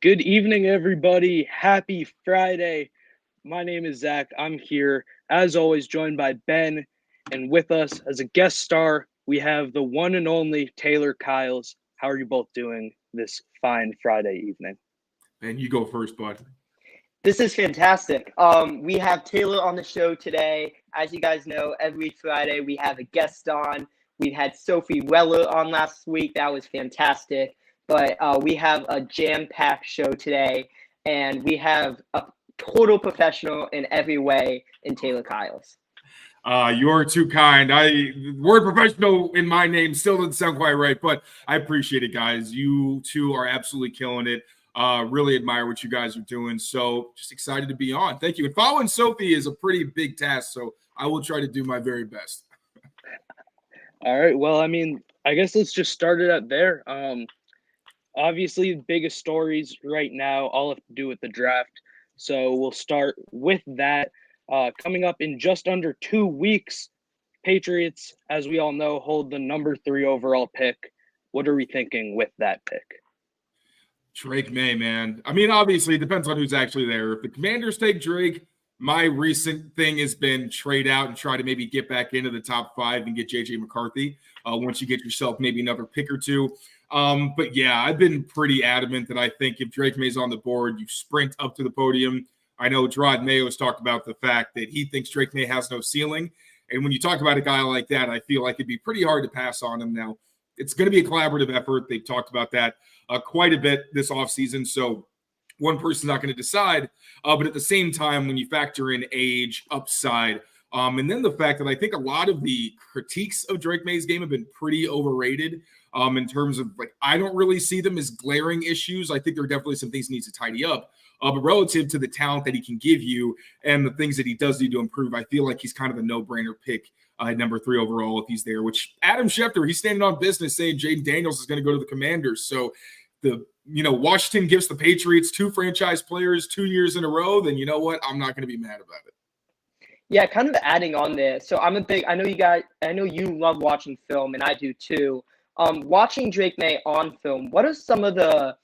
Good evening, everybody. Happy Friday. My name is Zach. I'm here, as always, joined by Ben. And with us as a guest star, we have the one and only Taylor Kyles. How are you both doing this fine Friday evening? Ben, you go first, bud. This is fantastic. We have Taylor on the show today. As you guys know, every Friday we have a guest on. We had Sophie Weller on last week. That was fantastic. But we have a jam-packed show today, and we have a total professional in every way in Taylor Kyles. You're too kind. Word professional in my name still doesn't sound quite right, but I appreciate it, guys. You two are absolutely killing it. Really admire what you guys are doing. So just excited to be on. Thank you. And following Sophie is a pretty big task, so I will try to do my very best. All right. Well, I guess let's just start it up there. Obviously, the biggest stories right now all have to do with the draft. So we'll start with that. Coming up in just under 2 weeks, Patriots, as we all know, hold the number 3 overall pick. What are we thinking with that pick? Drake May, man. Obviously, it depends on who's actually there. If the Commanders take Drake, my recent thing has been trade out and try to maybe get back into the top 5 and get J.J. McCarthy once you get yourself maybe another pick or two. But yeah, I've been pretty adamant that I think if Drake May's on the board, you sprint up to the podium. I know Gerard Mayo has talked about the fact that he thinks Drake May has no ceiling. And when you talk about a guy like that, I feel like it'd be pretty hard to pass on him. Now, it's going to be a collaborative effort. They've talked about that quite a bit this offseason. So one person's not going to decide. But at the same time, when you factor in age, upside, and then the fact that I think a lot of the critiques of Drake May's game have been pretty overrated. In terms of, I don't really see them as glaring issues. I think there are definitely some things he needs to tidy up. But relative to the talent that he can give you and the things that he does need to improve, I feel like he's kind of a no-brainer pick at number 3 overall if he's there, which Adam Schefter, he's standing on business saying Jaden Daniels is going to go to the Commanders. So Washington gives the Patriots 2 franchise players 2 years in a row, then you know what? I'm not going to be mad about it. Yeah, kind of adding on there. So I know you love watching film, and I do too. Watching Drake May on film, what are some of the,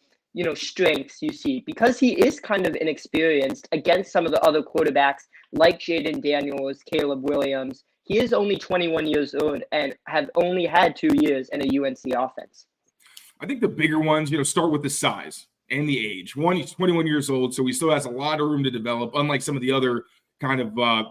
strengths you see? Because he is kind of inexperienced against some of the other quarterbacks like Jaden Daniels, Caleb Williams. He is only 21 years old and have only had 2 years in a UNC offense. I think the bigger ones, start with the size and the age. One, he's 21 years old, so he still has a lot of room to develop, unlike some of the other kind of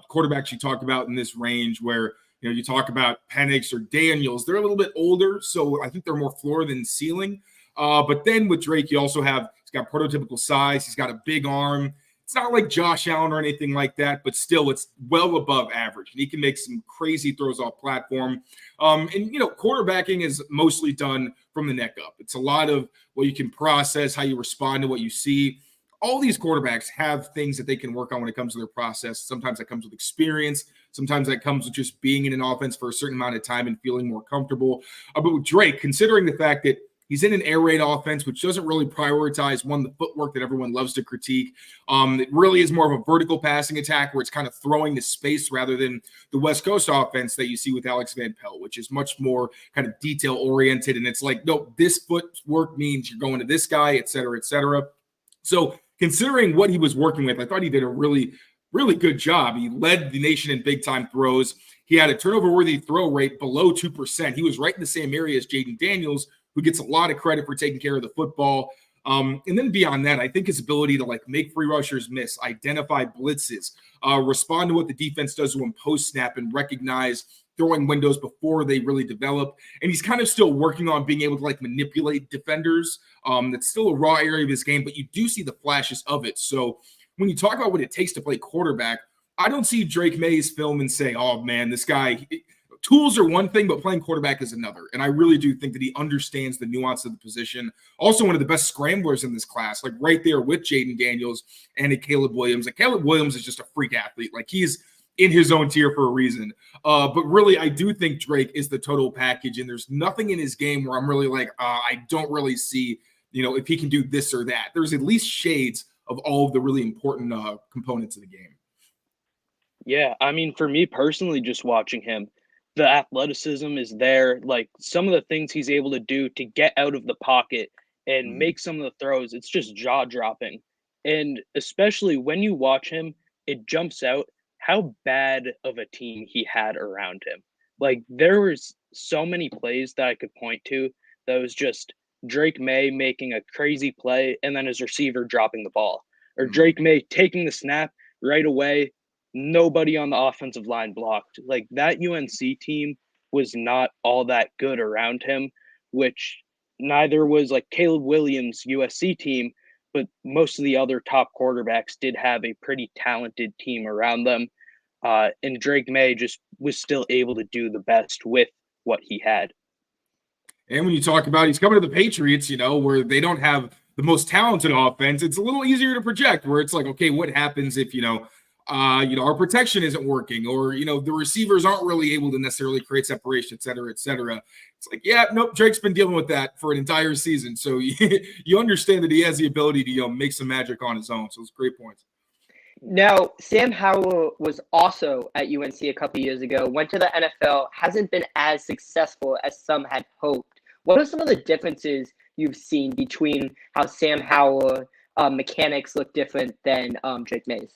quarterbacks you talk about in this range where, you talk about Penix or Daniels. They're a little bit older, so I think they're more floor than ceiling. But then with Drake, he's got prototypical size. He's got a big arm. It's not like Josh Allen or anything like that, but still it's well above average. And he can make some crazy throws off platform. Quarterbacking is mostly done from the neck up. It's a lot of what you can process, how you respond to what you see. All these quarterbacks have things that they can work on when it comes to their process. Sometimes that comes with experience. Sometimes that comes with just being in an offense for a certain amount of time and feeling more comfortable. But with Drake, considering the fact that he's in an air raid offense, which doesn't really prioritize the footwork that everyone loves to critique. It really is more of a vertical passing attack where it's kind of throwing to space rather than the West Coast offense that you see with Alex Van Pelt, which is much more kind of detail oriented. And it's like, no, this footwork means you're going to this guy, et cetera, et cetera. So considering what he was working with, I thought he did a really, really good job. He led the nation in big-time throws. He had a turnover-worthy throw rate below 2%. He was right in the same area as Jaden Daniels, who gets a lot of credit for taking care of the football. And then beyond that, I think his ability to like make free rushers miss, identify blitzes, respond to what the defense does to him post snap, and recognize throwing windows before they really develop. And he's kind of still working on being able to like manipulate defenders. That's still a raw area of his game, but you do see the flashes of it. So when you talk about what it takes to play quarterback, I don't see Drake May's film and say, oh man, this guy, tools are one thing, but playing quarterback is another. And I really do think that he understands the nuance of the position. Also, one of the best scramblers in this class, like right there with Jaden Daniels and Caleb Williams. Like Caleb Williams is just a freak athlete. Like he's in his own tier for a reason. But really, I do think Drake is the total package. And there's nothing in his game where I'm really like, I don't really see, if he can do this or that. There's at least shades of all of the really important components of the game. Yeah, I mean, for me personally, just watching him, the athleticism is there. Like some of the things he's able to do to get out of the pocket and make some of the throws, it's just jaw dropping. And especially when you watch him, it jumps out how bad of a team he had around him. Like there was so many plays that I could point to that was just Drake May making a crazy play and then his receiver dropping the ball, or Drake May taking the snap right away. Nobody on the offensive line blocked. Like that UNC team was not all that good around him, which neither was like Caleb Williams' USC team, but most of the other top quarterbacks did have a pretty talented team around them. And Drake May just was still able to do the best with what he had. And when you talk about he's coming to the Patriots, where they don't have the most talented offense, it's a little easier to project where it's like, okay, what happens if, our protection isn't working, or, the receivers aren't really able to necessarily create separation, et cetera, et cetera. It's like, yeah, nope, Drake's been dealing with that for an entire season. So you understand that he has the ability to, make some magic on his own. So it's great points. Now, Sam Howell was also at UNC a couple years ago, went to the NFL, hasn't been as successful as some had hoped. What are some of the differences you've seen between how Sam Howell mechanics look different than Drake May's?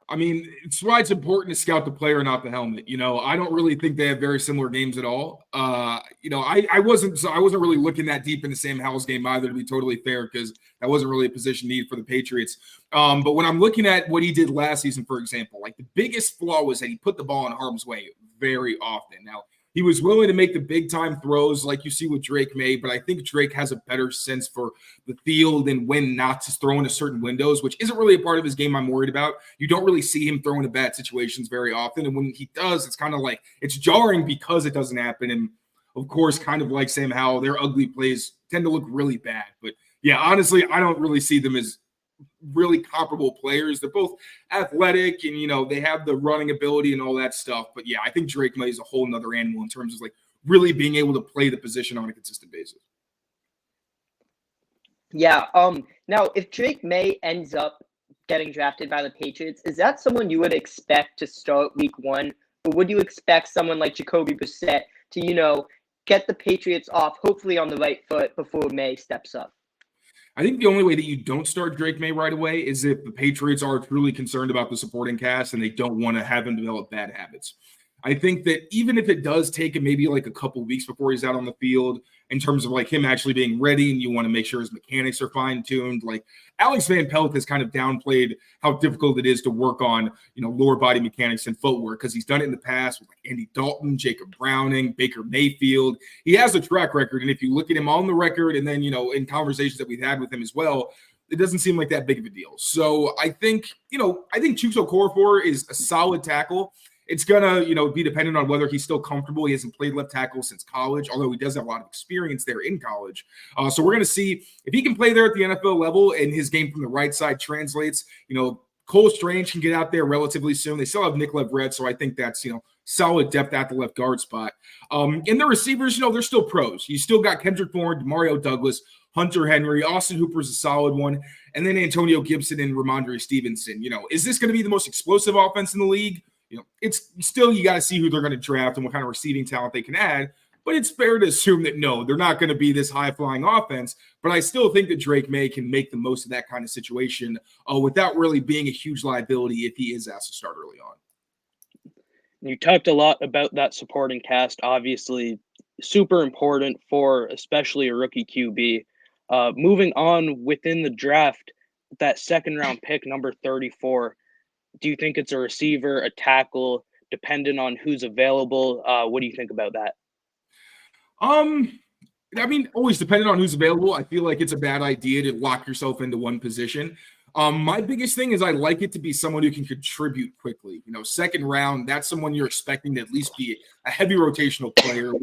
I mean, it's why it's important to scout the player, not the helmet. I don't really think they have very similar games at all. I wasn't really looking that deep into Sam Howell's game either, to be totally fair, because that wasn't really a position need for the Patriots. But when I'm looking at what he did last season, for example, like the biggest flaw was that he put the ball in harm's way very often. Now, he was willing to make the big time throws like you see with Drake May, but I think Drake has a better sense for the field and when not to throw into certain windows, which isn't really a part of his game I'm worried about. You don't really see him throw into bad situations very often. And when he does, it's kind of like it's jarring because it doesn't happen. And of course, kind of like Sam Howell, their ugly plays tend to look really bad. But yeah, honestly, I don't really see them as really comparable players. They're both athletic and, they have the running ability and all that stuff. But yeah, I think Drake May is a whole nother animal in terms of like really being able to play the position on a consistent basis. Yeah. Now, if Drake May ends up getting drafted by the Patriots, is that someone you would expect to start week one? Or would you expect someone like Jacoby Brissett to, get the Patriots off, hopefully on the right foot before May steps up? I think the only way that you don't start Drake May right away is if the Patriots are truly concerned about the supporting cast and they don't want to have him develop bad habits. I think that even if it does take him maybe like a couple weeks before he's out on the field in terms of like him actually being ready and you want to make sure his mechanics are fine-tuned, like Alex Van Pelt has kind of downplayed how difficult it is to work on, lower body mechanics and footwork because he's done it in the past with like Andy Dalton, Jacob Browning, Baker Mayfield. He has a track record, and if you look at him on the record and then, in conversations that we've had with him as well, it doesn't seem like that big of a deal. So I think Chukwueze Okorafor is a solid tackle. It's going to, be dependent on whether he's still comfortable. He hasn't played left tackle since college, although he does have a lot of experience there in college. So we're going to see if he can play there at the NFL level and his game from the right side translates. Cole Strange can get out there relatively soon. They still have Nick Leverett, so I think that's, solid depth at the left guard spot. In the receivers, they're still pros. You still got Kendrick Bourne, Mario Douglas, Hunter Henry, Austin Hooper's a solid one, and then Antonio Gibson and Ramondre Stevenson. Is this going to be the most explosive offense in the league? It's still, you got to see who they're going to draft and what kind of receiving talent they can add. But it's fair to assume that, no, they're not going to be this high-flying offense. But I still think that Drake May can make the most of that kind of situation without really being a huge liability if he is asked to start early on. You talked a lot about that supporting cast, obviously super important for especially a rookie QB. Moving on within the draft, that second round pick, number 34, do you think it's a receiver, a tackle, dependent on who's available? What do you think about that? I mean, always depending on who's available. I feel like it's a bad idea to lock yourself into one position. My biggest thing is I like it to be someone who can contribute quickly. Second round, that's someone you're expecting to at least be a heavy rotational player.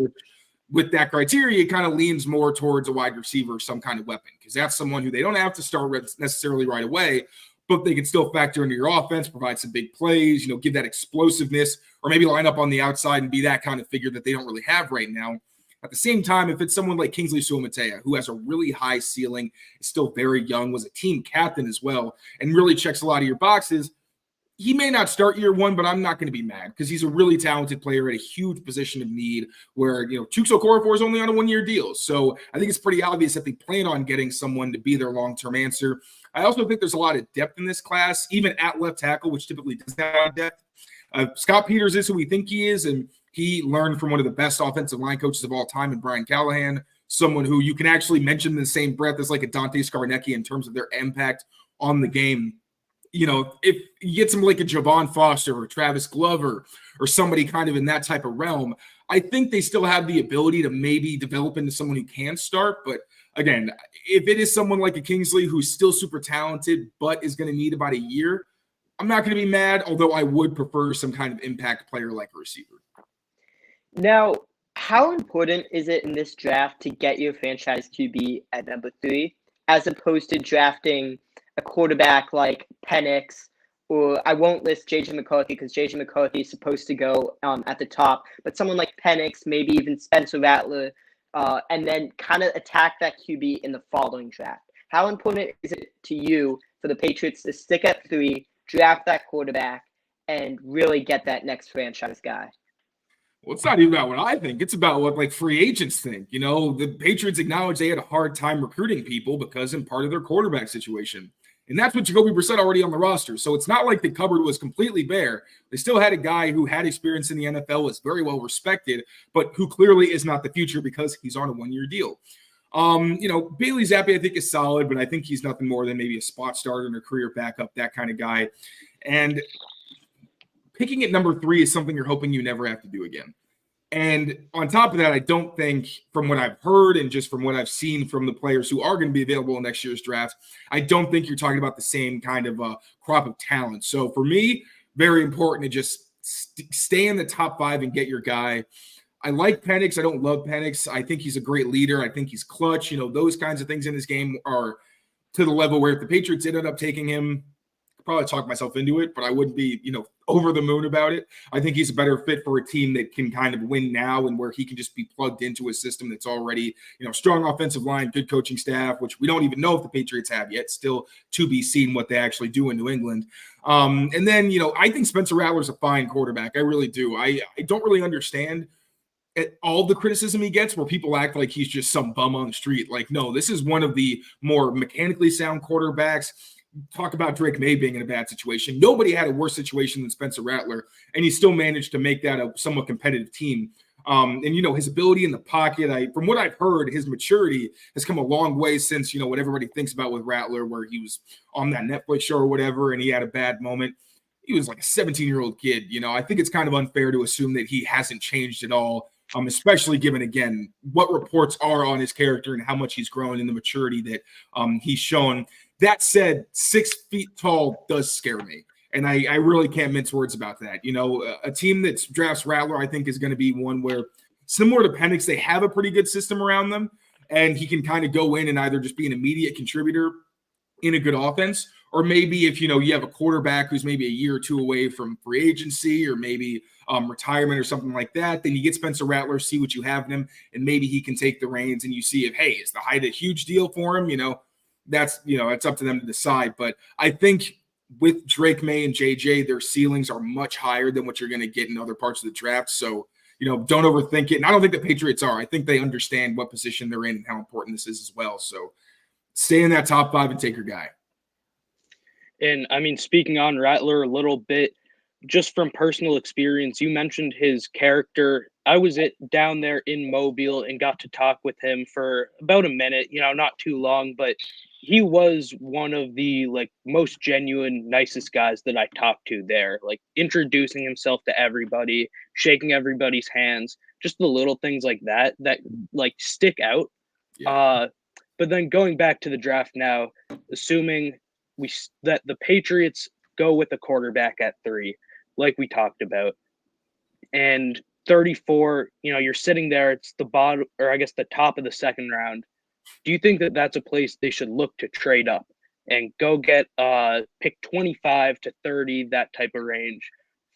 With that criteria, it kind of leans more towards a wide receiver, some kind of weapon, because that's someone who they don't have to start necessarily right away, but they can still factor into your offense, provide some big plays, give that explosiveness, or maybe line up on the outside and be that kind of figure that they don't really have right now. At the same time, if it's someone like Kingsley Suamatea, who has a really high ceiling, is still very young, was a team captain as well, and really checks a lot of your boxes, he may not start year one, but I'm not going to be mad because he's a really talented player at a huge position of need where, Chuks Okorafor is only on a one-year deal. So I think it's pretty obvious that they plan on getting someone to be their long-term answer. I also think there's a lot of depth in this class, even at left tackle, which typically doesn't have depth. Scott Peters is who we think he is, and he learned from one of the best offensive line coaches of all time in Brian Callahan, someone who you can actually mention in the same breath as like a Dante Scarnecchia in terms of their impact on the game. If you get some like a Javon Foster or Travis Glover or somebody kind of in that type of realm, I think they still have the ability to maybe develop into someone who can start. But again, if it is someone like a Kingsley who's still super talented but is going to need about a year, I'm not going to be mad, although I would prefer some kind of impact player like a receiver. Now, how important is it in this draft to get your franchise QB at number 3, as opposed to drafting a quarterback like Penix, or I won't list J.J. McCarthy because J.J. McCarthy is supposed to go at the top, but someone like Penix, maybe even Spencer Rattler, and then kind of attack that QB in the following draft? How important is it to you for the Patriots to stick at 3, draft that quarterback, and really get that next franchise guy? Well, it's not even about what I think. It's about what like free agents think. The Patriots acknowledge they had a hard time recruiting people because in part of their quarterback situation. And that's with Jacoby Brissett already on the roster. So it's not like the cupboard was completely bare. They still had a guy who had experience in the NFL, was very well respected, but who clearly is not the future because he's on a one-year deal. Bailey Zappi, I think, is solid, but I think he's nothing more than maybe a spot starter and a career backup, that kind of guy. And picking at number 3 is something you're hoping you never have to do again. And on top of that, I don't think, from what I've heard and just from what I've seen from the players who are going to be available in next year's draft, I don't think you're talking about the same kind of crop of talent. So for me, very important to just stay in the top 5 and get your guy. I like Penix. I don't love Penix. I think he's a great leader. I think he's clutch. Those kinds of things in this game are to the level where if the Patriots ended up taking him, I'd probably talk myself into it, but I wouldn't be, over the moon about it. I think he's a better fit for a team that can kind of win now and where he can just be plugged into a system that's already, strong offensive line, good coaching staff, which we don't even know if the Patriots have yet. Still to be seen what they actually do in New England. And then, I think Spencer Rattler's a fine quarterback. I really do. I don't really understand all the criticism he gets where people act like he's just some bum on the street. Like, no, this is one of the more mechanically sound quarterbacks. Talk about Drake May being in a bad situation. Nobody had a worse situation than Spencer Rattler, and he still managed to make that a somewhat competitive team. And his ability in the pocket, from what I've heard, his maturity has come a long way since, what everybody thinks about with Rattler, where he was on that Netflix show or whatever, and he had a bad moment. He was like a 17-year-old kid. I think it's kind of unfair to assume that he hasn't changed at all. Especially given, again, what reports are on his character and how much he's grown in the maturity that he's shown. That said, 6 feet tall does scare me. And I really can't mince words about that. A team that drafts Rattler, I think, is going to be one where, similar to Penix, they have a pretty good system around them. And he can kind of go in and either just be an immediate contributor in a good offense, or maybe if, you have a quarterback who's maybe a year or 2 away from free agency or maybe retirement or something like that, then you get Spencer Rattler, see what you have in him, and maybe he can take the reins and you see if, hey, is the height a huge deal for him? That's, it's up to them to decide. But I think with Drake May and JJ, their ceilings are much higher than what you're going to get in other parts of the draft. So, don't overthink it. And I don't think the Patriots are. I think they understand what position they're in and how important this is as well. So stay in that top 5 and take your guy. And I mean, speaking on Rattler a little bit, just from personal experience, you mentioned his character. I was down there in Mobile and got to talk with him for about a minute, not too long, but he was one of the like most genuine, nicest guys that I talked to there, like introducing himself to everybody, shaking everybody's hands, just the little things like that like stick out. Yeah. But then going back to the draft now, assuming that the Patriots go with the quarterback at 3, like we talked about, and 34, you're sitting there, it's the bottom, or I guess the top of the second round. Do you think that that's a place they should look to trade up and go get pick 25 to 30, that type of range,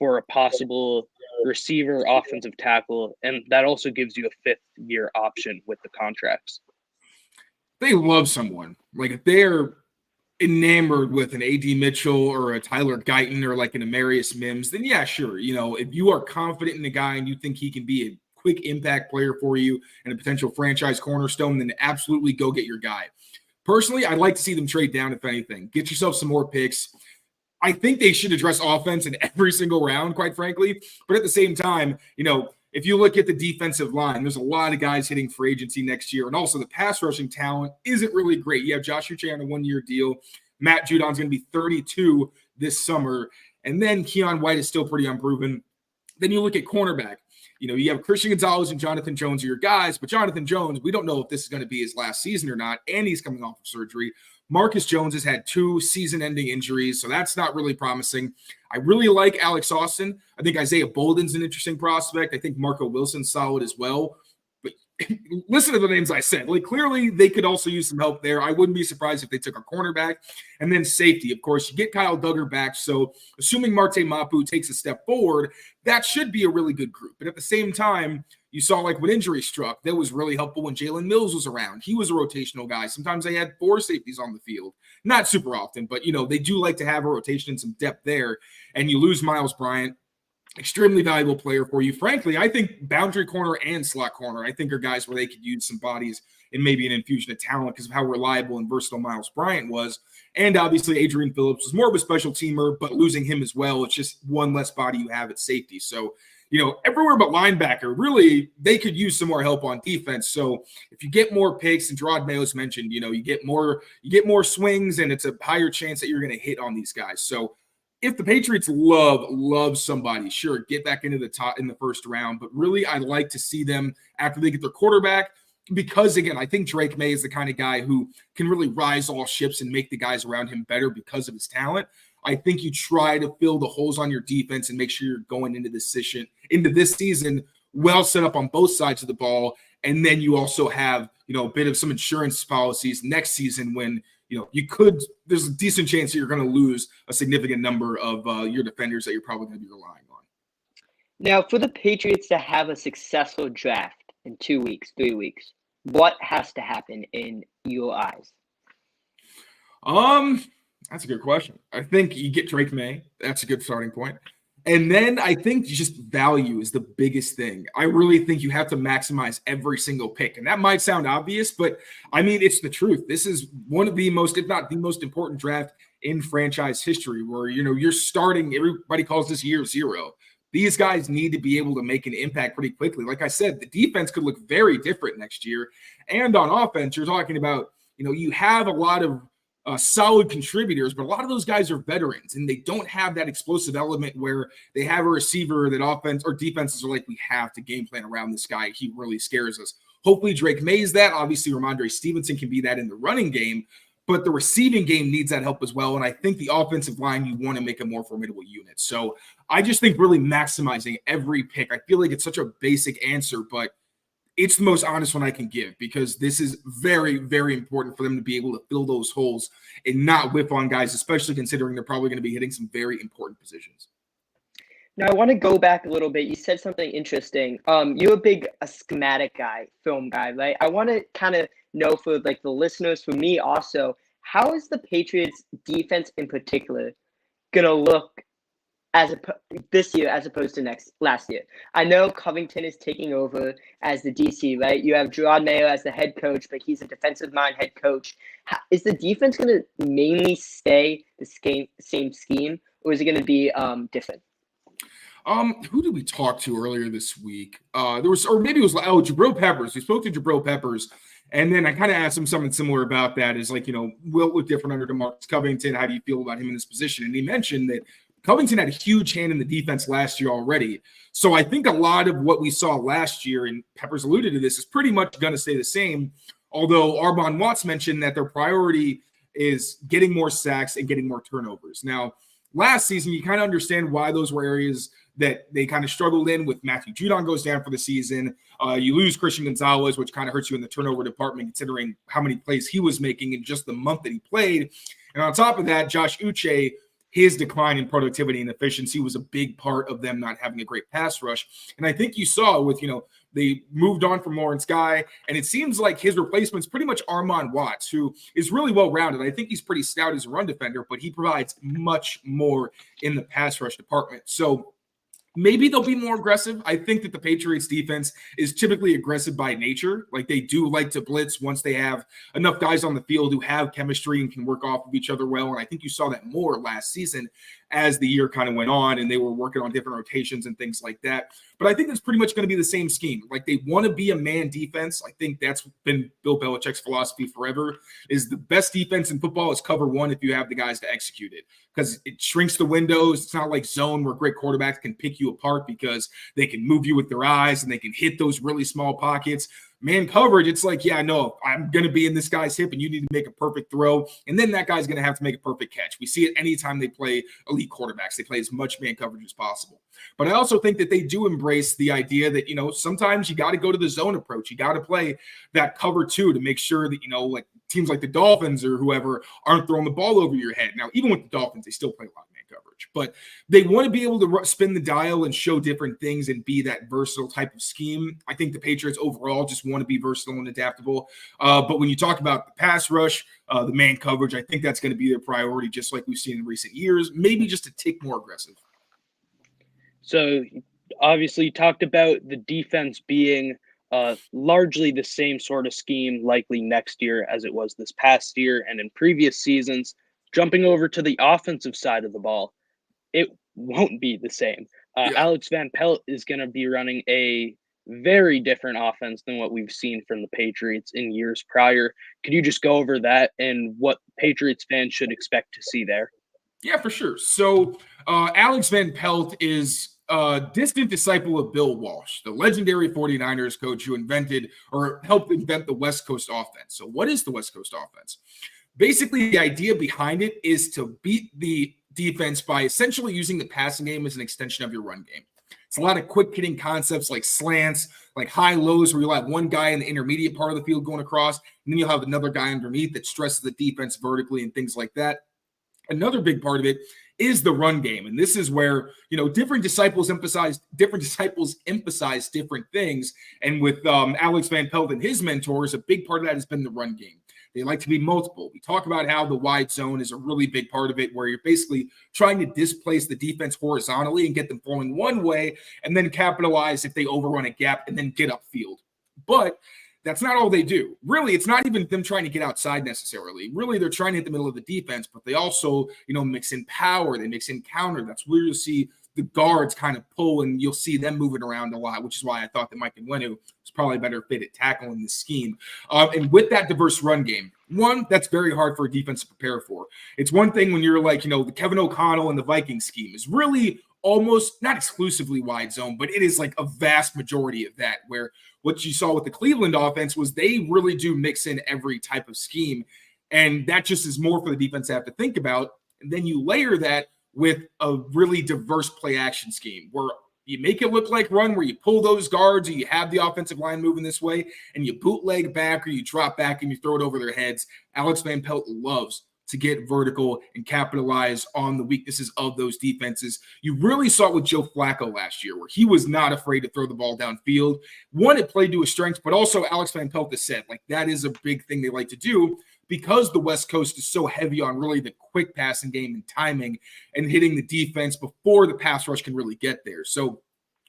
for a possible receiver, offensive tackle, and that also gives you a 5th-year option with the contracts? They love someone. Like, if they're enamored with an AD Mitchell or a Tyler Guyton or like an Amarius Mims, then yeah, sure. If you are confident in the guy and you think he can be a quick impact player for you and a potential franchise cornerstone, then absolutely go get your guy. Personally, I'd like to see them trade down, if anything. Get yourself some more picks. I think they should address offense in every single round, quite frankly. But at the same time, if you look at the defensive line, there's a lot of guys hitting free agency next year. And also the pass rushing talent isn't really great. You have Josh Uche on a 1-year deal. Matt Judon's going to be 32 this summer. And then Keon White is still pretty unproven. Then you look at cornerback. You have Christian Gonzalez and Jonathan Jones are your guys. But Jonathan Jones, we don't know if this is going to be his last season or not. And he's coming off of surgery. Marcus Jones has had 2 season-ending injuries, so that's not really promising. I really like Alex Austin. I think Isaiah Bolden's an interesting prospect. I think Marco Wilson's solid as well. But listen to the names I said. Like, clearly, they could also use some help there. I wouldn't be surprised if they took a cornerback. And then safety, of course. You get Kyle Duggar back, so assuming Marte Mapu takes a step forward, that should be a really good group. But at the same time, you saw, like, when injury struck, that was really helpful when Jalen Mills was around. He was a rotational guy. Sometimes they had 4 safeties on the field. Not super often, but, they do like to have a rotation and some depth there. And you lose Miles Bryant, extremely valuable player for you. Frankly, I think boundary corner and slot corner, I think, are guys where they could use some bodies and maybe an infusion of talent because of how reliable and versatile Miles Bryant was. And obviously, Adrian Phillips was more of a special teamer, but losing him as well, it's just one less body you have at safety. So, everywhere but linebacker, really, they could use some more help on defense. So if you get more picks, and Gerard Mayo's mentioned, you get more swings, and it's a higher chance that you're going to hit on these guys. So if the Patriots love somebody, sure, get back into the top in the first round. But really, I'd like to see them after they get their quarterback, because, again, I think Drake May is the kind of guy who can really rise all ships and make the guys around him better because of his talent. I think you try to fill the holes on your defense and make sure you're going into this season well set up on both sides of the ball. And then you also have, a bit of some insurance policies next season when, there's a decent chance that you're going to lose a significant number of your defenders that you're probably going to be relying on. Now, for the Patriots to have a successful draft in 2 weeks, 3 weeks, what has to happen in your eyes? That's a good question. I think you get Drake May. That's a good starting point. And then I think just value is the biggest thing. I really think you have to maximize every single pick. And that might sound obvious, but I mean, it's the truth. This is one of the most, if not the most important draft in franchise history where, you're starting, everybody calls this year 0. These guys need to be able to make an impact pretty quickly. Like I said, the defense could look very different next year. And on offense, you're talking about, you have a lot of solid contributors, but a lot of those guys are veterans and they don't have that explosive element where they have a receiver that offense or defenses are like, we have to game plan around this guy. He really scares us. Hopefully Drake May is that. Obviously, Ramondre Stevenson can be that in the running game, but the receiving game needs that help as well. And I think the offensive line, you want to make a more formidable unit. So I just think really maximizing every pick. I feel like it's such a basic answer, but it's the most honest one I can give because this is very, very important for them to be able to fill those holes and not whiff on guys, especially considering they're probably going to be hitting some very important positions. Now, I want to go back a little bit. You said something interesting. You're a big schematic guy, film guy, right? I want to kind of know for like the listeners, for me also, how is the Patriots defense in particular going to look this year as opposed to last year? I know Covington is taking over as the DC, right? You have Gerard Mayo as the head coach, but he's a defensive mind head coach. Is the defense going to mainly stay the same scheme, or is it going to be different? Who did we talk to earlier this week? There was, or maybe it was, Jabril Peppers. We spoke to Jabril Peppers, and then I kind of asked him something similar about that. Is like, will it look different under DeMarcus Covington? How do you feel about him in this position? And he mentioned that Covington had a huge hand in the defense last year already. So I think a lot of what we saw last year, and Peppers alluded to this, is pretty much going to stay the same. Although Armon Watts mentioned that their priority is getting more sacks and getting more turnovers. Now, last season, you kind of understand why those were areas that they kind of struggled in. With Matthew Judon goes down for the season. You lose Christian Gonzalez, which kind of hurts you in the turnover department, considering how many plays he was making in just the month that he played. And on top of that, Josh Uche, his decline in productivity and efficiency was a big part of them not having a great pass rush. And I think you saw with, they moved on from Lawrence Guy, and it seems like his replacement's pretty much Armon Watts, who is really well-rounded. I think he's pretty stout as a run defender, but he provides much more in the pass rush department. So maybe they'll be more aggressive. I think that the Patriots defense is typically aggressive by nature. Like, they do like to blitz once they have enough guys on the field who have chemistry and can work off of each other well. And I think you saw that more last season as the year kind of went on and they were working on different rotations and things like that. But I think it's pretty much going to be the same scheme. Like, they want to be a man defense. I think that's been Bill Belichick's philosophy forever, is the best defense in football is cover one if you have the guys to execute it, because it shrinks the windows. It's not like zone where great quarterbacks can pick you apart because they can move you with their eyes and they can hit those really small pockets. Man coverage, it's like, yeah, no, I'm going to be in this guy's hip and you need to make a perfect throw. And then that guy's going to have to make a perfect catch. We see it anytime they play elite quarterbacks. They play as much man coverage as possible. But I also think that they do embrace the idea that, sometimes you got to go to the zone approach. You got to play that cover two to make sure that, like teams like the Dolphins or whoever aren't throwing the ball over your head. Now, even with the Dolphins, they still play a lot of man coverage, but they want to be able to spin the dial and show different things and be that versatile type of scheme. I think the Patriots overall just want to be versatile and adaptable. But when you talk about the pass rush, the man coverage, I think that's going to be their priority, just like we've seen in recent years, maybe just a tick more aggressive. So obviously you talked about the defense being largely the same sort of scheme likely next year as it was this past year and in previous seasons. Jumping over to the offensive side of the ball, it won't be the same. Alex Van Pelt is going to be running a very different offense than what we've seen from the Patriots in years prior. Could you just go over that and what Patriots fans should expect to see there? Yeah, for sure. So Alex Van Pelt is a distant disciple of Bill Walsh, the legendary 49ers coach who invented or helped invent the West Coast offense. So what is the West Coast offense? Basically, the idea behind it is to beat the defense by essentially using the passing game as an extension of your run game. It's a lot of quick hitting concepts like slants, like high lows, where you'll have one guy in the intermediate part of the field going across, and then you'll have another guy underneath that stresses the defense vertically and things like that. Another big part of it is the run game. And this is where, different disciples emphasize different things. And with Alex Van Pelt and his mentors, a big part of that has been the run game. They like to be multiple. We talk about how the wide zone is a really big part of it, where you're basically trying to displace the defense horizontally and get them flowing one way, and then capitalize if they overrun a gap and then get upfield. But that's not all they do. Really, it's not even them trying to get outside necessarily. Really, they're trying to hit the middle of the defense, but they also, mix in power. They mix in counter. That's where you'll see the guards kind of pull, and you'll see them moving around a lot, which is why I thought that Mike Nwenu was probably a better fit at tackling this scheme. And with that diverse run game, one, that's very hard for a defense to prepare for. It's one thing when you're like, the Kevin O'Connell and the Vikings scheme is really almost not exclusively wide zone, but it is like a vast majority of that, where what you saw with the Cleveland offense was they really do mix in every type of scheme. And that just is more for the defense to have to think about. And then you layer that with a really diverse play action scheme where you make it look like run, where you pull those guards, or you have the offensive line moving this way, and you bootleg back or you drop back and you throw it over their heads. Alex Van Pelt loves to get vertical and capitalize on the weaknesses of those defenses. You really saw it with Joe Flacco last year, where he was not afraid to throw the ball downfield. One, it played to his strengths, but also Alex Van Pelt has said, that is a big thing they like to do, because the West Coast is so heavy on really the quick passing game and timing and hitting the defense before the pass rush can really get there. So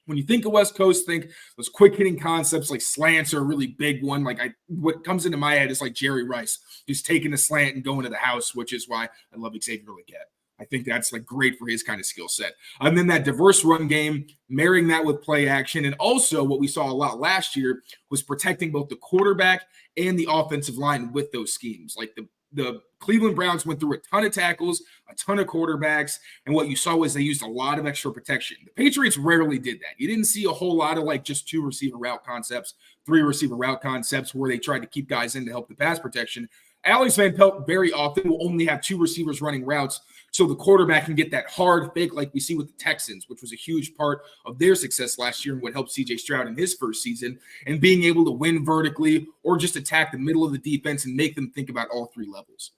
when you think of West Coast, think those quick hitting concepts like slants are a really big one. What comes into my head is like Jerry Rice, who's taking a slant and going to the house, which is why I love Xavier Legette. I think that's like great for his kind of skill set. And then that diverse run game, marrying that with play action. And also what we saw a lot last year was protecting both the quarterback and the offensive line with those schemes. Like the Cleveland Browns went through a ton of tackles, a ton of quarterbacks, and what you saw was they used a lot of extra protection. The Patriots rarely did that. You didn't see a whole lot of like just 2 receiver route concepts, 3 receiver route concepts where they tried to keep guys in to help the pass protection. Alex Van Pelt very often will only have 2 receivers running routes, so the quarterback can get that hard fake like we see with the Texans, which was a huge part of their success last year and what helped C.J. Stroud in his first season, and being able to win vertically or just attack the middle of the defense and make them think about all 3 levels.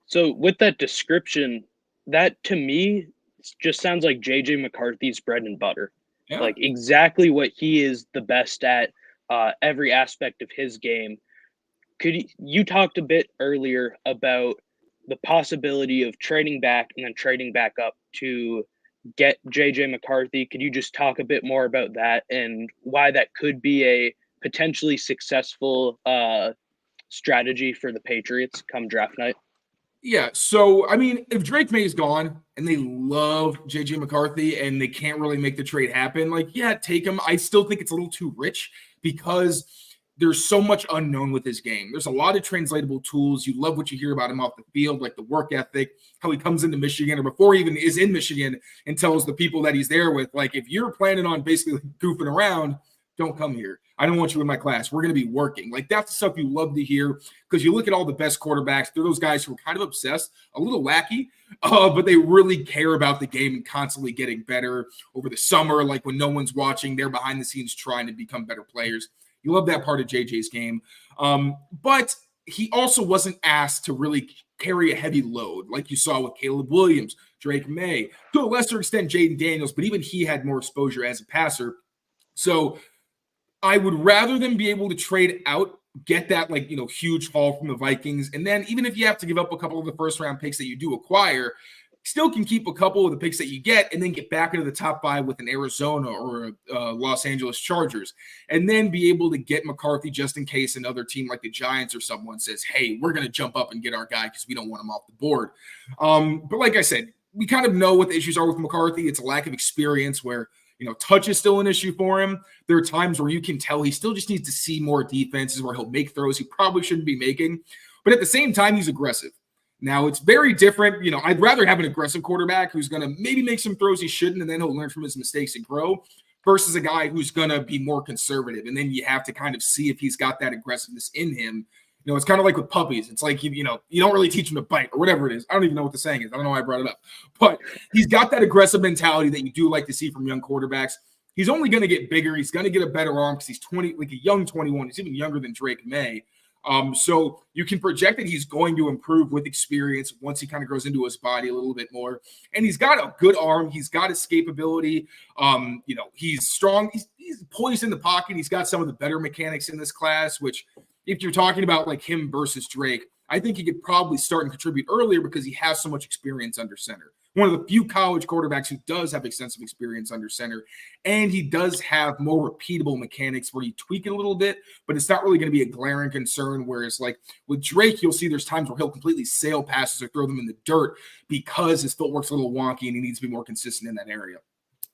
So with that description, that to me just sounds like J.J. McCarthy's bread and butter. Yeah. Like exactly what he is the best at, every aspect of his game. You talked a bit earlier about the possibility of trading back and then trading back up to get J.J. McCarthy. Could you just talk a bit more about that and why that could be a potentially successful strategy for the Patriots come draft night? Yeah, so, I mean, if Drake May's gone and they love J.J. McCarthy and they can't really make the trade happen, like, yeah, take him. I still think it's a little too rich because there's so much unknown with his game. There's a lot of translatable tools. You love what you hear about him off the field, like the work ethic, how he comes into Michigan or before he even is in Michigan and tells the people that he's there with, like, if you're planning on basically goofing around, don't come here. I don't want you in my class. We're going to be working. Like, that's the stuff you love to hear because you look at all the best quarterbacks. They're those guys who are kind of obsessed, a little wacky, but they really care about the game and constantly getting better over the summer. Like when no one's watching, they're behind the scenes trying to become better players. You love that part of JJ's game. But he also wasn't asked to really carry a heavy load like you saw with Caleb Williams, Drake May, to a lesser extent, Jaden Daniels, but even he had more exposure as a passer. So I would rather than be able to trade out, get that huge haul from the Vikings. And then even if you have to give up a couple of the first round picks that you do acquire, still can keep a couple of the picks that you get and then get back into the top 5 with an Arizona or a Los Angeles Chargers. And then be able to get McCarthy just in case another team like the Giants or someone says, hey, we're going to jump up and get our guy because we don't want him off the board. But like I said, we kind of know what the issues are with McCarthy. It's a lack of experience where touch is still an issue for him. There are times where you can tell he still just needs to see more defenses where he'll make throws he probably shouldn't be making. But at the same time, he's aggressive. Now, it's very different. I'd rather have an aggressive quarterback who's going to maybe make some throws he shouldn't, and then he'll learn from his mistakes and grow, versus a guy who's going to be more conservative. And then you have to kind of see if he's got that aggressiveness in him. It's kind of like with puppies. It's like, you don't really teach them to bite or whatever it is. I don't even know what the saying is. I don't know why I brought it up. But he's got that aggressive mentality that you do like to see from young quarterbacks. He's only going to get bigger. He's going to get a better arm because he's 20, like a young 21. He's even younger than Drake May. So you can project that he's going to improve with experience once he kind of grows into his body a little bit more. And he's got a good arm. He's got escapability. He's strong. He's poised in the pocket. He's got some of the better mechanics in this class, which if you're talking about like him versus Drake, I think he could probably start and contribute earlier because he has so much experience under center. One of the few college quarterbacks who does have extensive experience under center, and he does have more repeatable mechanics where you tweak it a little bit, but it's not really going to be a glaring concern. Whereas like with Drake, you'll see there's times where he'll completely sail passes or throw them in the dirt because his footwork's a little wonky and he needs to be more consistent in that area.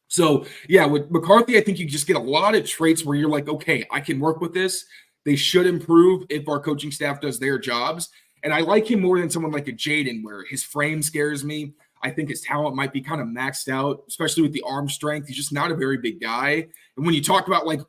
So yeah, with McCarthy, I think you just get a lot of traits where you're like, okay, I can work with this. They should improve if our coaching staff does their jobs. And I like him more than someone like a Jaden, where his frame scares me. I think his talent might be kind of maxed out, especially with the arm strength. He's just not a very big guy. And when you talk about like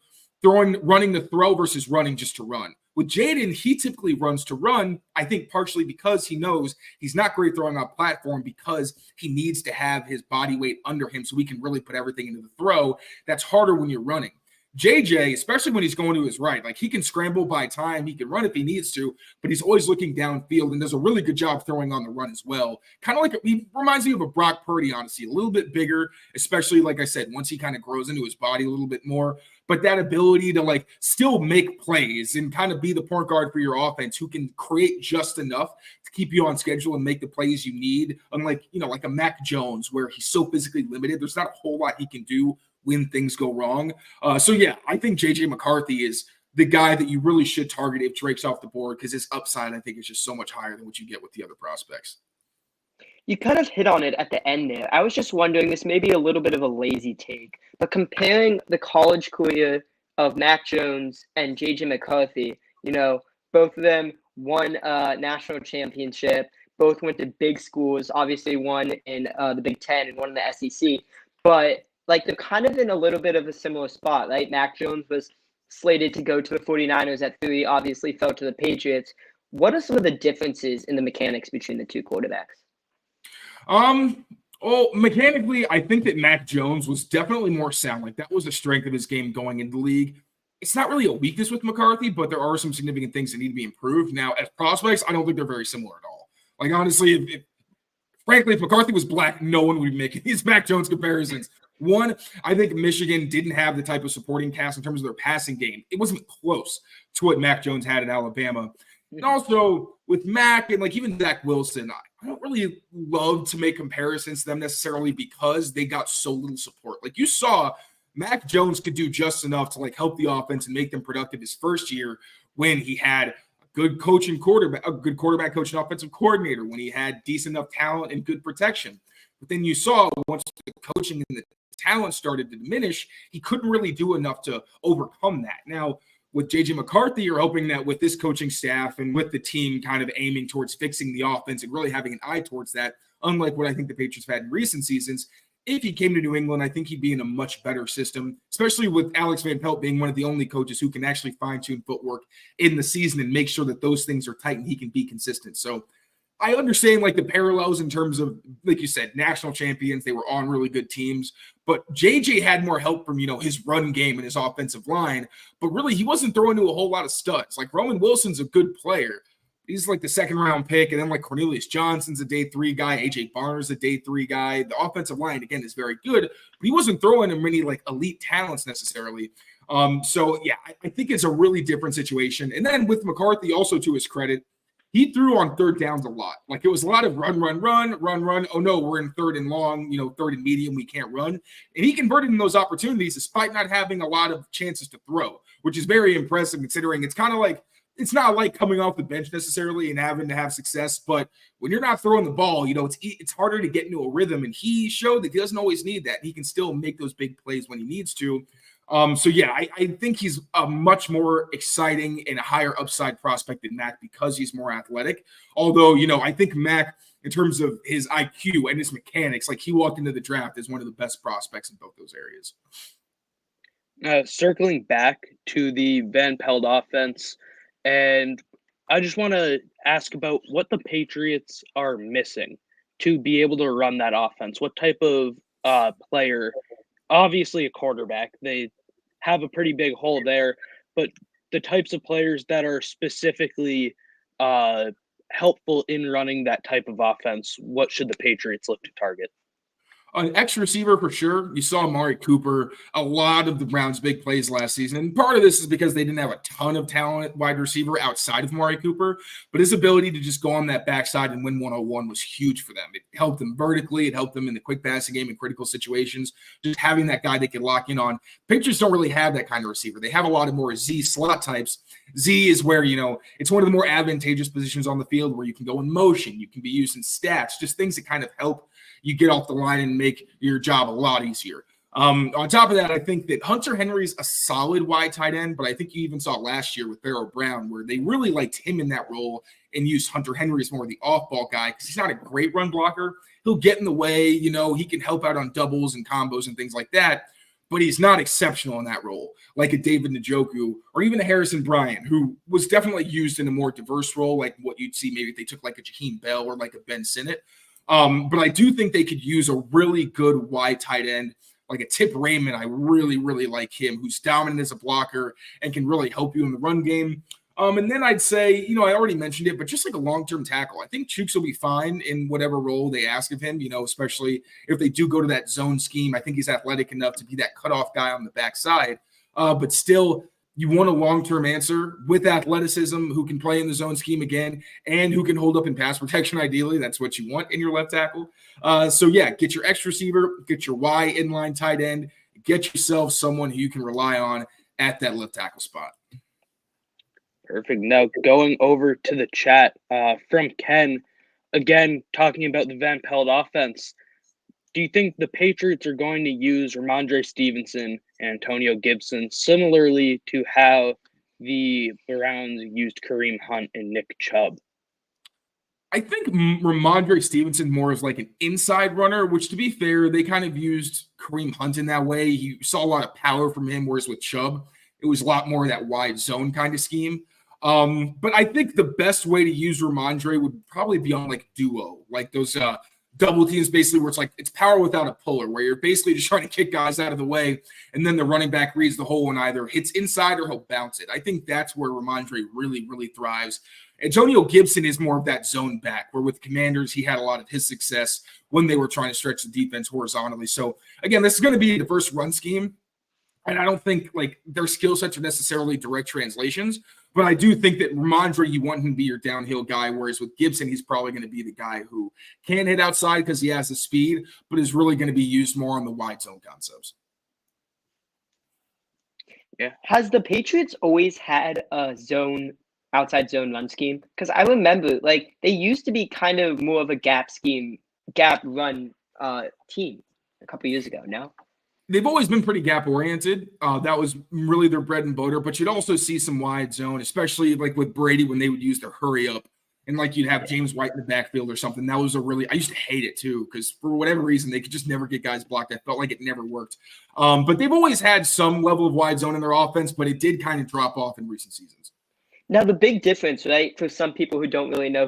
running to throw versus running just to run, with Jaden, he typically runs to run, I think partially because he knows he's not great throwing off platform because he needs to have his body weight under him so he can really put everything into the throw. That's harder when you're running. JJ, especially when he's going to his right, like he can scramble by time, he can run if he needs to, but he's always looking downfield and does a really good job throwing on the run as well. Kind of like, he reminds me of a Brock Purdy, honestly, a little bit bigger, especially like I said, once he kind of grows into his body a little bit more, but that ability to like still make plays and kind of be the point guard for your offense who can create just enough to keep you on schedule and make the plays you need. Unlike, like a Mac Jones where he's so physically limited, there's not a whole lot he can do when things go wrong. So yeah, I think J.J. McCarthy is the guy that you really should target if Drake's off the board because his upside, I think, is just so much higher than what you get with the other prospects. you kind of hit on it at the end there. I was just wondering, this may be a little bit of a lazy take, but comparing the college career of Mac Jones and J.J. McCarthy, both of them won a national championship, both went to big schools, obviously one in the Big Ten and one in the SEC, but like they're kind of in a little bit of a similar spot, right? Mac Jones was slated to go to the 49ers at 3, obviously fell to the Patriots. What are some of the differences in the mechanics between the two quarterbacks? Well, mechanically, I think that Mac Jones was definitely more sound. Like that was a strength of his game going into the league. It's not really a weakness with McCarthy, but there are some significant things that need to be improved. Now, as prospects, I don't think they're very similar at all. Like honestly, frankly, if McCarthy was black, no one would be making these Mac Jones comparisons. One, I think Michigan didn't have the type of supporting cast in terms of their passing game. It wasn't close to what Mac Jones had at Alabama. And also with Mac and like even Zach Wilson, I don't really love to make comparisons to them necessarily because they got so little support. Like you saw, Mac Jones could do just enough to like help the offense and make them productive his first year when he had a good quarterback coach and offensive coordinator, when he had decent enough talent and good protection. But then you saw once the coaching and the talent started to diminish, he couldn't really do enough to overcome that. Now, with J.J. McCarthy, you're hoping that with this coaching staff and with the team kind of aiming towards fixing the offense and really having an eye towards that, unlike what I think the Patriots have had in recent seasons, if he came to New England, I think he'd be in a much better system, especially with Alex Van Pelt being one of the only coaches who can actually fine-tune footwork in the season and make sure that those things are tight and he can be consistent. So I understand like the parallels in terms of, like you said, national champions. They were on really good teams, but JJ had more help from, his run game and his offensive line, but really he wasn't throwing to a whole lot of studs. Like Roman Wilson's a good player. He's like the second round pick. And then like Cornelius Johnson's a day 3 guy. AJ Barner's a day 3 guy. The offensive line, again, is very good, but he wasn't throwing in many like elite talents necessarily. So yeah, I think it's a really different situation. And then with McCarthy, also to his credit, he threw on third downs a lot. Like it was a lot of run. Oh no, we're in third and long, third and medium. We can't run. And he converted in those opportunities despite not having a lot of chances to throw, which is very impressive considering it's kind of like, it's not like coming off the bench necessarily and having to have success, but when you're not throwing the ball, it's harder to get into a rhythm. And he showed that he doesn't always need that. He can still make those big plays when he needs to. So yeah, I think he's a much more exciting and a higher upside prospect than Mac because he's more athletic. Although, I think Mac, in terms of his IQ and his mechanics, like he walked into the draft as one of the best prospects in both those areas. Circling back to the Van Pelt offense, and I just want to ask about what the Patriots are missing to be able to run that offense. What type of player? Obviously, a quarterback. They have a pretty big hole there, but the types of players that are specifically helpful in running that type of offense, what should the Patriots look to target? An extra receiver for sure. You saw Amari Cooper, a lot of the Browns' big plays last season. And part of this is because they didn't have a ton of talent at wide receiver outside of Amari Cooper. But his ability to just go on that backside and win 101 was huge for them. It helped them vertically. It helped them in the quick passing game in critical situations. Just having that guy they could lock in on. Patriots don't really have that kind of receiver. They have a lot of more Z slot types. Z is where, it's one of the more advantageous positions on the field where you can go in motion. You can be used in stats, just things that kind of help you get off the line and make your job a lot easier. On top of that, I think that Hunter Henry's a solid wide tight end, but I think you even saw last year with Pharaoh Brown where they really liked him in that role and used Hunter Henry as more of the off-ball guy because he's not a great run blocker. He'll get in the way, he can help out on doubles and combos and things like that, but he's not exceptional in that role, like a David Njoku or even a Harrison Bryant, who was definitely used in a more diverse role, like what you'd see maybe if they took like a Jaheim Bell or like a Ben Sinnott. But I do think they could use a really good wide tight end, like a Tip Raymond. I really, really like him, who's dominant as a blocker and can really help you in the run game. And then I'd say, I already mentioned it, but just like a long-term tackle. I think Chooks will be fine in whatever role they ask of him, especially if they do go to that zone scheme. I think he's athletic enough to be that cutoff guy on the backside. But still, you want a long-term answer with athleticism who can play in the zone scheme again and who can hold up in pass protection. Ideally, that's what you want in your left tackle. So yeah, get your X receiver, get your Y inline tight end, get yourself someone who you can rely on at that left tackle spot. Perfect. Now going over to the chat from Ken, again, talking about the Van Pelt offense, do you think the Patriots are going to use Ramondre Stevenson and Antonio Gibson similarly to how the Browns used Kareem Hunt and Nick Chubb? I think Ramondre Stevenson more as like an inside runner, which to be fair, they kind of used Kareem Hunt in that way. You saw a lot of power from him, whereas with Chubb, it was a lot more of that wide zone kind of scheme. But I think the best way to use Ramondre would probably be on like duo, like those double teams basically where it's like it's power without a puller, where you're basically just trying to kick guys out of the way, and then the running back reads the hole and either hits inside or he'll bounce it. I think that's where Ramondre really, really thrives. Antonio Gibson is more of that zone back, where with Commanders, he had a lot of his success when they were trying to stretch the defense horizontally. So, again, this is going to be a diverse run scheme, and I don't think like their skill sets are necessarily direct translations, but I do think that Ramondre, you want him to be your downhill guy, whereas with Gibson, he's probably going to be the guy who can hit outside because he has the speed, but is really going to be used more on the wide zone concepts. Yeah. Has the Patriots always had a outside zone run scheme? Because I remember like they used to be kind of more of a gap run team a couple years ago. No, they've always been pretty gap oriented. That was really their bread and butter, but you'd also see some wide zone, especially like with Brady when they would use their hurry up and like you'd have James White in the backfield or something. That was I used to hate it too, because for whatever reason, they could just never get guys blocked. I felt like it never worked. But they've always had some level of wide zone in their offense, but it did kind of drop off in recent seasons. Now, the big difference, right, for some people who don't really know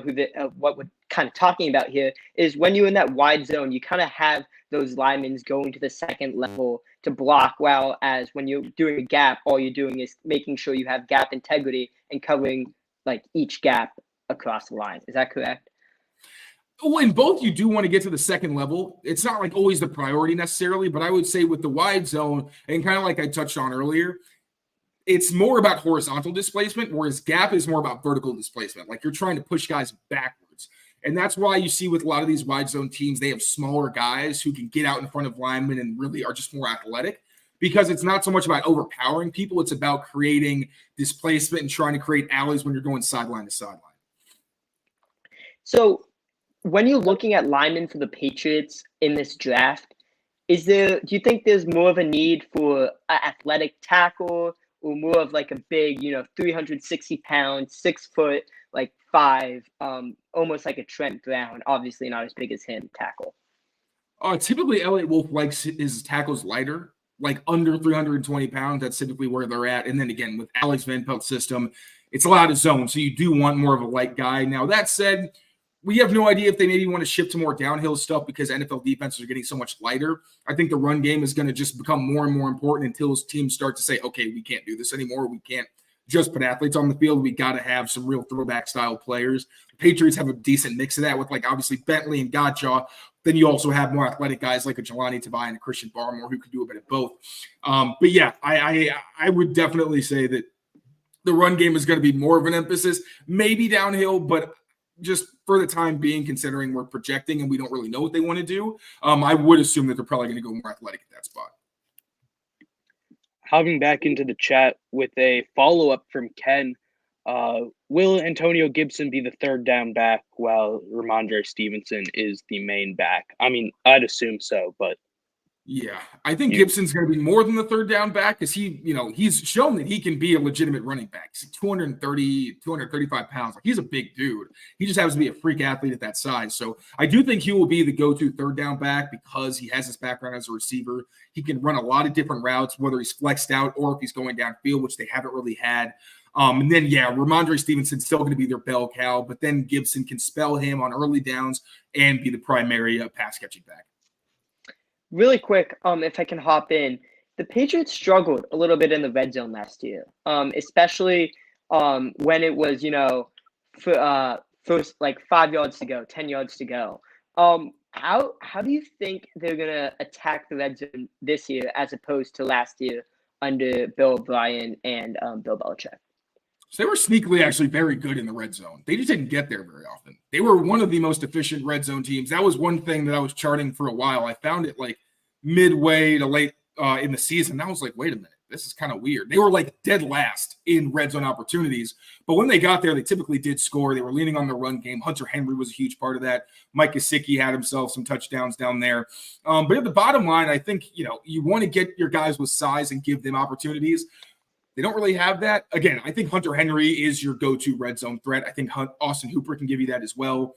what we're kind of talking about here is when you're in that wide zone, you kind of have those linemen going to the second level to block, while as when you're doing a gap, all you're doing is making sure you have gap integrity and covering like each gap across the line. Is that correct? Well, in both, you do want to get to the second level. It's not like always the priority necessarily, but I would say with the wide zone, and kind of like I touched on earlier, it's more about horizontal displacement, whereas gap is more about vertical displacement. Like you're trying to push guys backwards. And that's why you see with a lot of these wide zone teams, they have smaller guys who can get out in front of linemen and really are just more athletic, because it's not so much about overpowering people. It's about creating displacement and trying to create alleys when you're going sideline to sideline. So when you're looking at linemen for the Patriots in this draft, do you think there's more of a need for an athletic tackle, or more of like a big, 360 pound, 6 foot, like 5, almost like a Trent Brown, obviously not as big as him, tackle? Typically, Elliott Wolf likes his tackles lighter, like under 320 pounds. That's typically where they're at. And then again, with Alex Van Pelt's system, it's a lot of zone, so you do want more of a light guy. Now, that said, we have no idea if they maybe want to shift to more downhill stuff because NFL defenses are getting so much lighter. I think the run game is going to just become more and more important until teams start to say, okay, we can't do this anymore. We can't just put athletes on the field. We got to have some real throwback style players. The Patriots have a decent mix of that with like obviously Bentley and Godjaw. Then you also have more athletic guys like a Jelani Tavai and a Christian Barmore who could do a bit of both. But yeah, I would definitely say that the run game is going to be more of an emphasis, maybe downhill, but just for the time being, considering we're projecting and we don't really know what they want to do, I would assume that they're probably going to go more athletic at that spot. Hopping back into the chat with a follow-up from Ken, will Antonio Gibson be the third down back while Ramondre Stevenson is the main back? I mean, I'd assume so, but yeah, I think Gibson's going to be more than the third down back because he's shown that he can be a legitimate running back. He's 235 pounds. Like, he's a big dude. He just happens to be a freak athlete at that size. So I do think he will be the go-to third down back because he has his background as a receiver. He can run a lot of different routes, whether he's flexed out or if he's going downfield, which they haven't really had. And then, Ramondre Stevenson's still going to be their bell cow, but then Gibson can spell him on early downs and be the primary pass-catching back. Really quick, if I can hop in, the Patriots struggled a little bit in the red zone last year, especially when it was, first like 5 yards to go, 10 yards to go. How do you think they're gonna attack the red zone this year as opposed to last year under Bill O'Brien and Bill Belichick? So they were sneakily actually very good in the red zone. They just didn't get there very often. They were one of the most efficient red zone teams. That was one thing that I was charting for a while. I found it like midway to late in the season. I was like, wait a minute. this is kind of weird. They were like dead last in red zone opportunities, but when they got there, they typically did score. They were leaning on the run game. Hunter Henry was a huge part of that. Mike Gesicki had himself some touchdowns down there. But at the bottom line, I think, you want to get your guys with size and give them opportunities. They don't really have that. Again, I think Hunter Henry is your go-to red zone threat. I think Austin Hooper can give you that as well.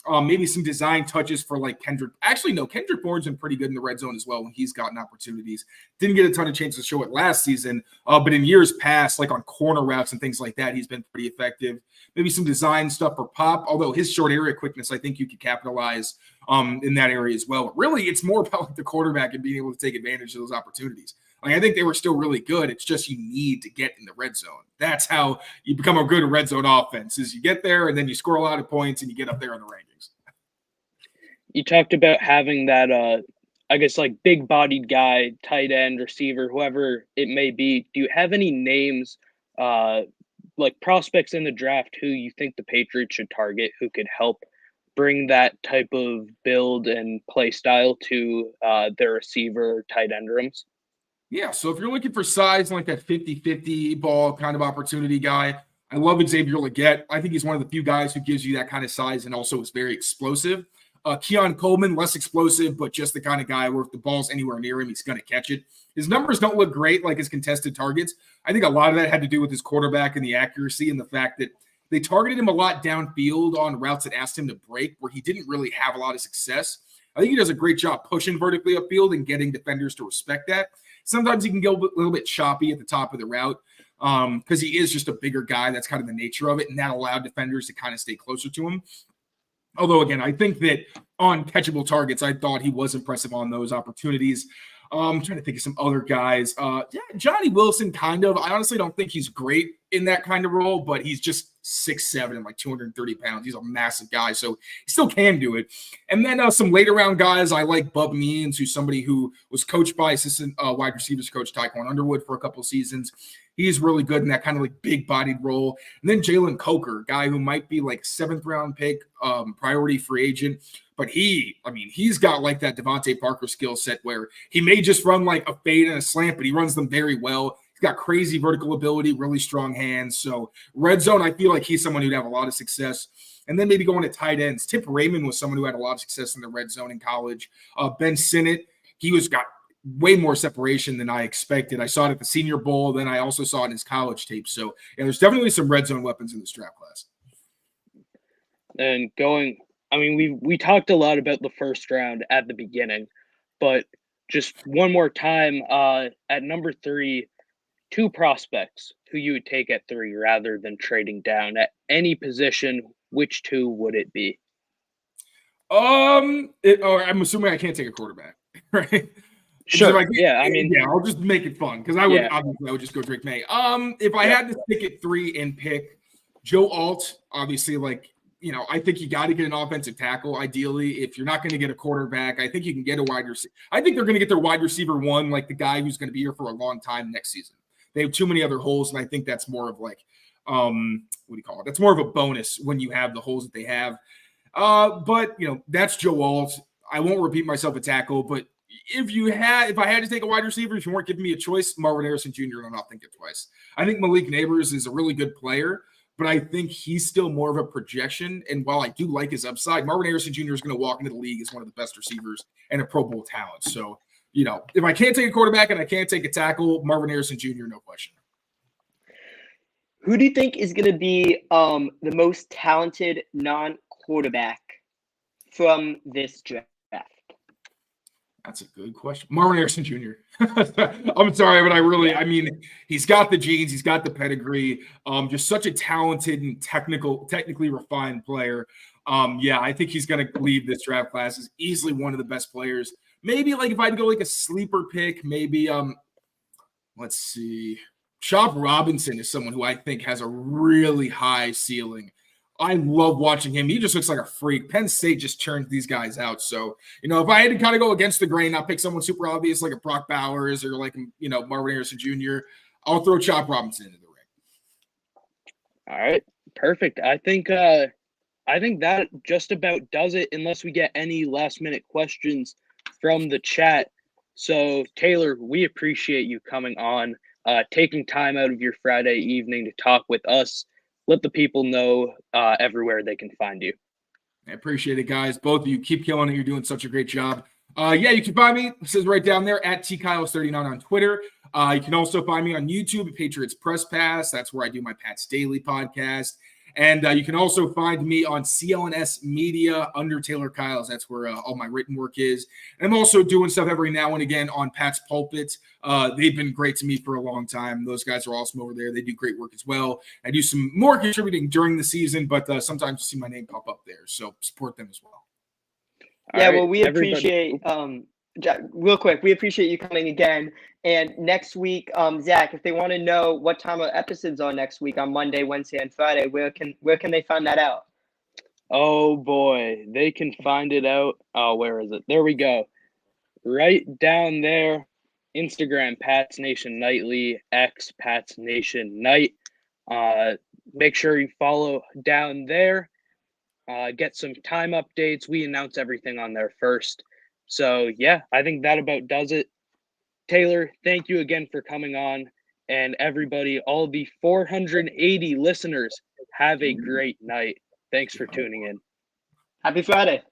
Maybe some design touches for like Kendrick. Actually, no, Kendrick Bourne's been pretty good in the red zone as well when he's gotten opportunities. Didn't get a ton of chances to show it last season, but in years past, like on corner routes and things like that, he's been pretty effective. Maybe some design stuff for Pop, although his short area quickness, I think you could capitalize in that area as well. But really, it's more about like the quarterback and being able to take advantage of those opportunities. I think they were still really good. It's just you need to get in the red zone. That's how you become a good red zone offense, is you get there and then you score a lot of points and you get up there in the rankings. You talked about having that, I guess, like big-bodied guy, tight end, receiver, whoever it may be. Do you have any names, like prospects in the draft who you think the Patriots should target who could help bring that type of build and play style to their receiver tight end rooms? Yeah, so if you're looking for size and like that 50-50 ball kind of opportunity guy, I love Xavier Legette. I think he's one of the few guys who gives you that kind of size and also is very explosive. Keon Coleman, less explosive, but just the kind of guy where if the ball's anywhere near him, he's going to catch it. His numbers don't look great like his contested targets. I think a lot of that had to do with his quarterback and the accuracy and the fact that they targeted him a lot downfield on routes that asked him to break where he didn't really have a lot of success. I think he does a great job pushing vertically upfield and getting defenders to respect that. Sometimes he can go a little bit choppy at the top of the route because he is just a bigger guy. That's kind of the nature of it, and that allowed defenders to kind of stay closer to him. Although, again, I think that on catchable targets, I thought he was impressive on those opportunities. I'm trying to think of some other guys. Johnny Wilson, kind of. I honestly don't think he's great in that kind of role, but he's just 6'7" and like 230 pounds. He's a massive guy, so he still can do it. And then some later round guys, I like Bub Means, who's somebody who was coached by assistant wide receivers coach Tyquan Underwood for a couple of seasons. He's really good in that kind of like big-bodied role. And then Jalen Coker, guy who might be like 7th-round pick, priority free agent. But he's got like that Devontae Parker skill set where he may just run like a fade and a slant, but he runs them very well. He's got crazy vertical ability, really strong hands. So red zone, I feel like he's someone who'd have a lot of success. And then maybe going to tight ends. Tip Raymond was someone who had a lot of success in the red zone in college. Ben Sinnott, got way more separation than I expected. I saw it at the Senior Bowl. Then I also saw it in his college tape. So yeah, there's definitely some red zone weapons in this draft class. And we talked a lot about the first round at the beginning, but just one more time, at number 3, 2 prospects who you would take at 3 rather than trading down at any position. Which 2 would it be? I'm assuming I can't take a quarterback, right? Sure. I'll just make it fun because I would just go Drake May. If I had to stick at 3 and pick Joe Alt, obviously, I think you got to get an offensive tackle. Ideally, if you're not going to get a quarterback, I think you can get a wide receiver. I think they're going to get their wide receiver 1, like the guy who's going to be here for a long time next season. They have too many other holes, and I think that's more of like, That's more of a bonus when you have the holes that they have. But that's Joe Alt. I won't repeat myself a tackle, but if I had to take a wide receiver, if you weren't giving me a choice, Marvin Harrison Jr., I'm not thinking twice. I think Malik Neighbors is a really good player, but I think he's still more of a projection. And while I do like his upside, Marvin Harrison Jr. is going to walk into the league as one of the best receivers and a Pro Bowl talent. So, if I can't take a quarterback and I can't take a tackle, Marvin Harrison Jr., no question. Who do you think is going to be the most talented non-quarterback from this draft? That's a good question. Marvin Harrison Jr. I'm sorry, but he's got the genes. He's got the pedigree. Just such a talented and technically refined player. I think he's going to leave this draft class as easily one of the best players. Maybe if I'd go a sleeper pick, maybe let's see. Chop Robinson is someone who I think has a really high ceiling. I love watching him. He just looks like a freak. Penn State just churns these guys out. So, if I had to kind of go against the grain, not pick someone super obvious like a Brock Bowers or Marvin Harrison Jr., I'll throw Chop Robinson into the ring. All right. Perfect. I think that just about does it unless we get any last-minute questions from the chat. So, Taylor, we appreciate you coming on. taking time out of your Friday evening to talk with us. Let the people know everywhere they can find you. I appreciate it, guys. Both of you keep killing it. You're doing such a great job. Yeah, you can find me. It says right down there at tkyles39 on Twitter. You can also find me on YouTube at Patriots Press Pass. That's where I do my Pat's Daily podcast. And you can also find me on CLNS Media under Taylor Kyles. That's where all my written work is. And I'm also doing stuff every now and again on Pat's Pulpit. They've been great to me for a long time. Those guys are awesome over there. They do great work as well. I do some more contributing during the season, but sometimes you see my name pop up there. So support them as well. Yeah, well, we appreciate Jack, real quick, we appreciate you coming again. And next week, Zach, if they want to know what time our episodes are next week on Monday, Wednesday, and Friday, where can they find that out? Oh boy, they can find it out. Oh, where is it? There we go. Right down there. Instagram, Pats Nation Nightly, X, Pats Nation Night. Make sure you follow down there. Get some time updates. We announce everything on there first. So, yeah, I think that about does it. Taylor, thank you again for coming on. And everybody, all the 480 listeners, have a great night. Thanks for tuning in. Happy Friday.